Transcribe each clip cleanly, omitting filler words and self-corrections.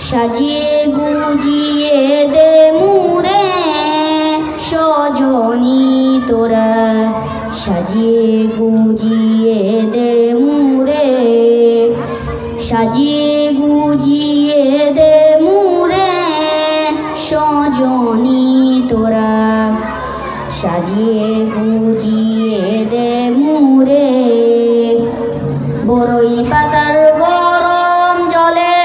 সাজিয়ে গুজিয়ে দে মুরে সজনী তোরা, সাজিয়ে গুজিয়ে দে মুরে, সাজিয়ে গুজিয়ে দে মুরে সজনী তোরা, সাজিয়ে গুজিয়ে দে মুরে। বড়ই পাতার গরম জলে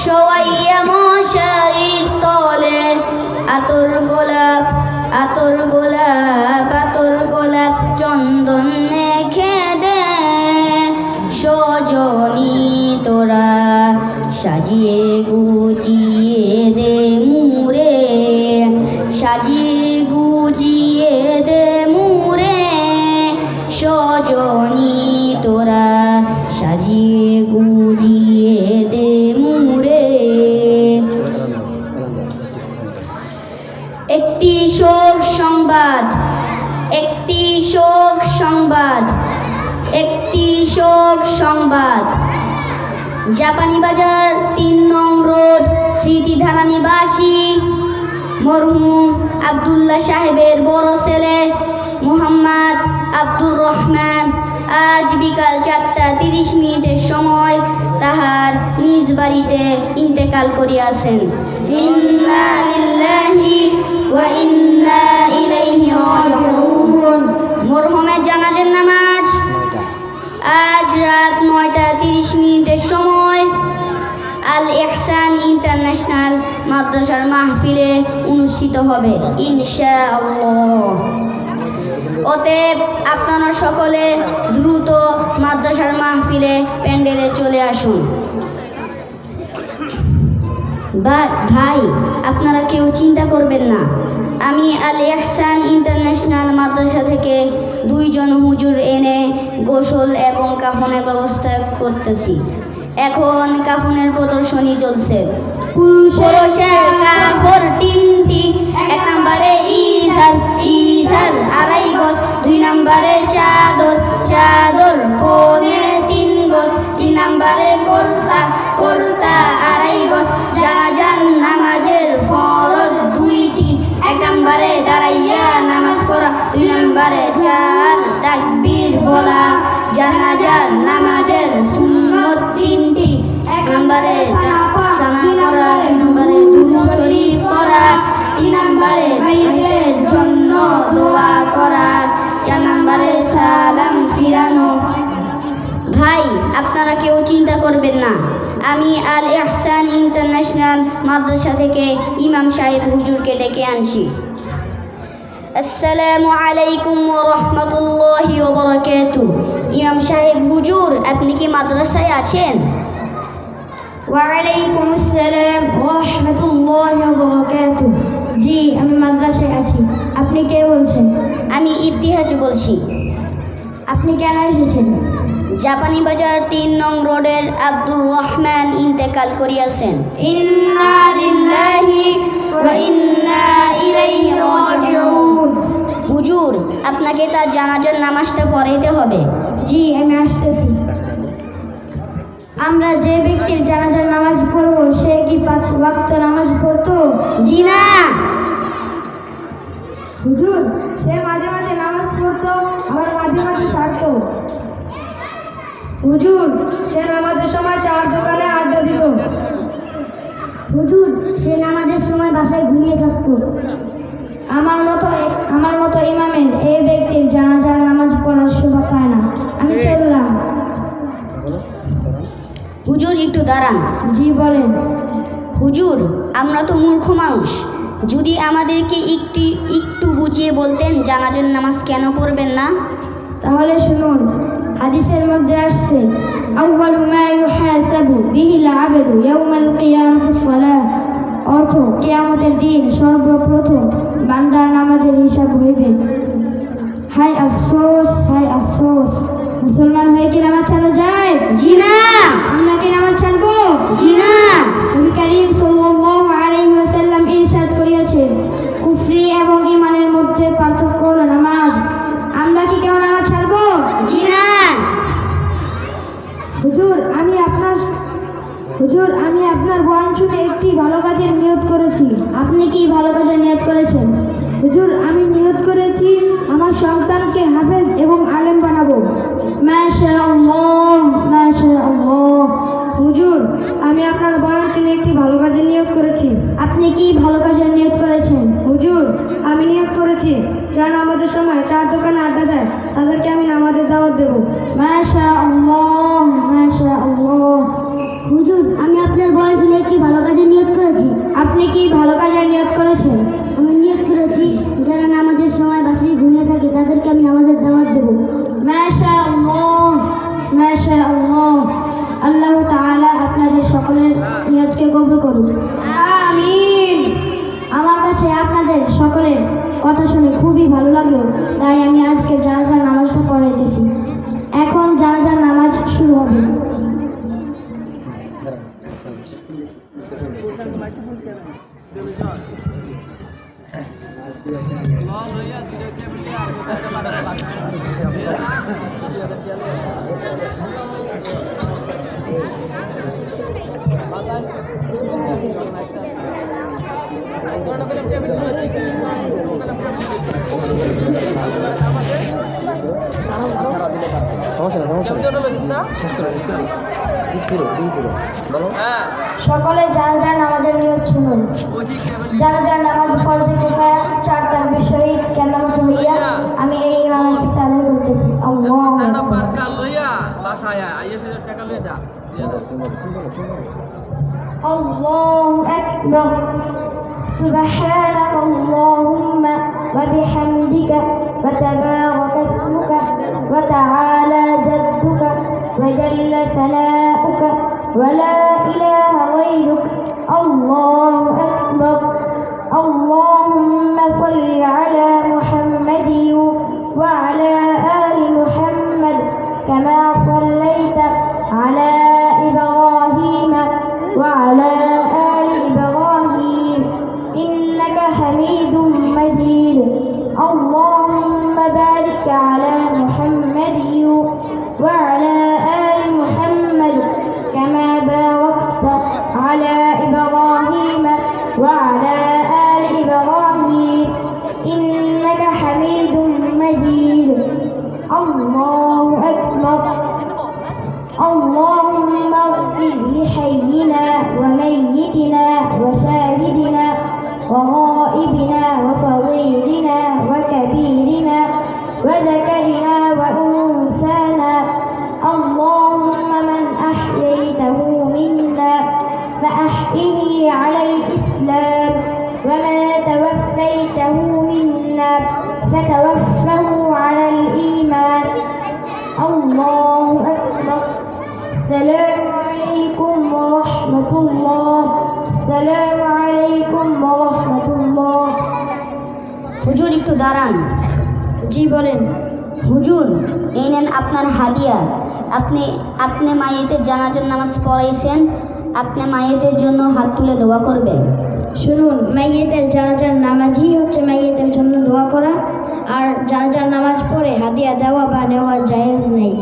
শোয়াইয়া মশারির তলে, আতর গোলাপ আতর গোলাপ আতর গোলাপ চন্দন মেখে দে সজনী তোরা, সাজিয়ে গুজিয়ে দে মুরে, সাজিয়ে গুজিয়ে দে মুরে সজনী তোরা, সাজিয়ে গুজিয়ে দে মুরে। একটি শোক সংবাদ, একটি শোক সংবাদ, একটি শোক সংবাদ। জাপানি বাজার ৩ নং রোড স্মৃতিধারা নিবাসী মরহুম আব্দুল্লাহ সাহেবের বড় ছেলে মোহাম্মদ আব্দুর রহমান আজ বিকাল ৪টা ৩০ সময় তাহার নিজ বাড়িতে ইন্তেকাল করিয়াছেন। ইন্না লিল্লাহি ওয়া ইন্না ইলাইহি রাজিউন। মরহুমের জানাজার নামাজ আজ রাত ৯টা ৩০ সময় আল ইহসান ইন্টারন্যাশনাল মাদ্রাসার মাহফিলে অনুষ্ঠিত হবে ইনশাআল্লাহ। অতএব আপনারা সকলে দ্রুত মাদ্রাসার মাহফিলে প্যান্ডেলে চলে আসুন। ভাই, আপনারা কেউ চিন্তা করবেন না, আমি আল ইহসান ইন্টারন্যাশনাল মাদ্রাসা থেকে 2 জন হুজুর এনে গোসল এবং কাফনের ব্যবস্থা করতেছি। এখন কাফনের প্রদর্শনী চলছে। পুরুষের কাপড় 3টি, 1 নম্বরে ইজার ইজার 2.5 গজ, 2 নম্বরে চাদর চাদর 3.5 গজ, 3 নম্বরে কুর্তা কুর্তা 2.5 গজ। জানাজার নামাজের ফরজ 2টি, 1 নম্বরে দাঁড়াইয়া নামাজ পড়া, 2 নম্বরে 4 তাকবীর বলা। জানাজার নামাজের সুন্নত 3টি, 1 নম্বরে সানা করা, 2 নম্বরে দুরূদ শরীফ পড়া, 3 নম্বরে মাইয়ের জন্য দোয়া করা, 4 নম্বরে সালাম ফিরানো। ভাই, আপনারা কেউ চিন্তা করবেন না, আমি আল ইহসান ইন্টারন্যাশনাল মাদ্রাসা থেকে ইমাম সাহেব হুজুরকে ডেকে আনছি। আসসালামু আলাইকুম ওয়া রাহমাতুল্লাহি ওয়া বারাকাতুহু। ইমাম সাহেব হুজুর, আপনি কি মাদ্রাসায় আছেন? ওয়ালাইকুম আসসালাম ওয়া রাহমাতুল্লাহি ওয়া বারাকাতুহু। জি, আমি মাদ্রাসায় আছি। আপনি কে বলছেন? আমি ইবতিহাজ বলছি। আপনি কেন এসেছেন? জাপানি বাজার ৩ নং রোডের আব্দুর রহমান ইন্তেকাল করিয়াছেন। ইন্না লিল্লাহি ওয়া ইন্না ইলাইহি রাজিউন। হুজুর, আপনাকে তার জানাজার নামাজটা পড়াইতে হবে। জি, আমি আসতেছি। আমরা যে ব্যক্তির জানাজার নামাজ পড়ব সে কি 5 ওয়াক্ত নামাজ পড়তো? জি না। হুজুর, সে মাঝে মাঝে নামাজ পড়তো, আবার মাঝে মাঝে ছাড়তো। হুজুর, সে নামাজের সময় চার দোকানে আড্ডা দিত। হুজুর, সে নামাজের সময় বাসায় ঘুমিয়ে থাকতো। আমার মতো ইমামের এই ব্যক্তির জানাজার নামাজ পড়ার শোভা পায় না। আমি চললাম। হুজুর, একটু দাঁড়ান। জি, বলেন। হুজুর, আমরা তো মূর্খ মানুষ, যদি আমাদেরকে একটু বুঝিয়ে বলতেন জানাজার নামাজ কেন পড়বেন না? তাহলে শুনুন, হাদিসের মধ্যে আসছে আউয়ালু মা ইউহাসাবু বিহিল আবদু ইয়াউমাল কিয়ামাতিস সালাহ। অর্থ, কিয়ামতের দিন সর্বপ্রথম বান্দার নামাজের হিসাব হইবে। হায় আফসোস, হায় আফসোস, মুসলমান হয়ে কি নামাজ ছাড়া যায়? জি না। আমরা কি নামাজ ছাড়বো? জি না। নবী করিম সাল্লাল্লাহু আলাইহি ওয়াসাল্লাম ইরশাদ করিয়াছেন, কুফরি এবং ঈমানের মধ্যে পার্থক্য হলো নামাজ। আমরা কি কেউ নামাজ ছাড়বো? জি না। হুজুর, আমি আপনার হুজুর, আমি আপনার বয়ান শুনে একটি ভালো কাজের নিয়ত করেছি। আপনি কি ভালো কাজে নিয়ত করেছেন? হুজুর, আমি নিয়ত করেছি আমার সন্তানকে হাফেজ এবং আলেম বানাবো। মাশাআল্লাহ, মাশাআল্লাহ। হুজুর, আমি আপনার বয়ান শুনে একটি ভালো কাজের নিয়ত করেছি। আপনি কি ভালো কাজের নিয়ত করেছেন? হুজুর, আমি নিয়ত করেছি যারা নামাজের সময় চার দোকানে আড্ডা দেয় তাদেরকে আমি নামাজের দাওয়াত দেব। মাশাআল্লাহ, মাশাআল্লাহ। হুজুর, আমি আপনার বয়ান শুনে একটি ভালো কাজের নিয়ত করেছি। আপনি কি ভালো কাজের নিয়ত করেছেন? আমি নিয়ত করেছি যারা নামাজের সময় বাসায় ঘুমিয়ে থাকে তাদেরকে আমি নামাজের দাওয়াত দেব। মাশাআল্লাহ, মাশাআল্লাহ। আল্লাহ তাআলা আপনাদের সকলের নিয়তকে কবুল করুন। আমিন। আমার কাছে আপনাদের সকলের কথা শুনে খুবই ভালো লাগলো, তাই আমি আজকে জানাজার নামাজটা পড়াইতেছি। এখন জানাজার নামাজ শুরু হবে। সকলে জানাজার নামাজের নিয়ত শুনুন। জানাজার নামাজ ফরজে কিফায়া, 4 তাকবীর সহিত কেন্দ্রমত হইয়া আমি এই ইমামের পিছে আদায় করতেছি। আল্লাহু আকবার। আল্লাহু আকবার। সুবহানাক আল্লাহুম্মা ওয়া বিহামদিকা ওয়া তাবারাকা ইসমুকা ওয়া তাআলা জাদ্দুকা ওয়া জাল্লা সানাউকা ওয়া লা ইলাহা গায়রুক। আল্লাহু আকবার। আল্লাহুম্মা সাল্লি আলা মুহাম্মাদিন ওয়া আলা আলি মুহাম্মাদ কামা সাল্লাইতা আলা ইব্রাহিম ওয়া আলা আলি ইব্রাহিম ইন্নাকা হামিদুম মাজিদ। আল্লাহুম্মা বারিক আলা মুহাম্মাদিন ওয়া আলা আলি মুহাম্মাদ কামা বারাকতা আলা ইব্রাহিম ওয়া আলা আলি ইব্রাহিম ইন্নাকা হামিদুম মাজিদ। আল্লাহু আকবার। اللهم اغفر لحينا وميتنا وشاهدنا وغائبنا وصغيرنا وكبيرنا وذكرنا وأنثانا. اللهم من أحييته منا فأحيه على الإسلام وما توفيته منا فتوفه على الإيمان. الله أكبر. السلام عليكم ورحمة الله. السلام عليكم ورحمة الله. হুজুর, একটু দাঁড়ান। জি বলেন। হুজুর, এই নেন আপনার হাদিয়া। আপনি মাইয়েতের জানাজার নামাজ পড়াইছেন, আপনি মাইয়েতের জন্য হাত তুলে দোয়া করবেন। শুনুন, মাইয়েতের জানাজার নামাজই হচ্ছে মাইয়েতের জন্য দোয়া করা, আর জানাজার নামাজ পড়ে হাদিয়া দেওয়া বা নেওয়া জায়েজ নেই।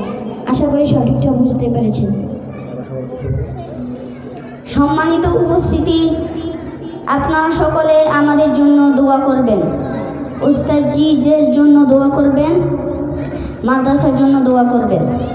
আশা করি সঠিকটা বুঝতে পেরেছেন। সম্মানিত উপস্থিতি, আপনারা সকলে আমাদের জন্য দোয়া করবেন। উস্তাদজিদের জন্য দোয়া করবেন, মাদ্রাসার জন্য দোয়া করবেন।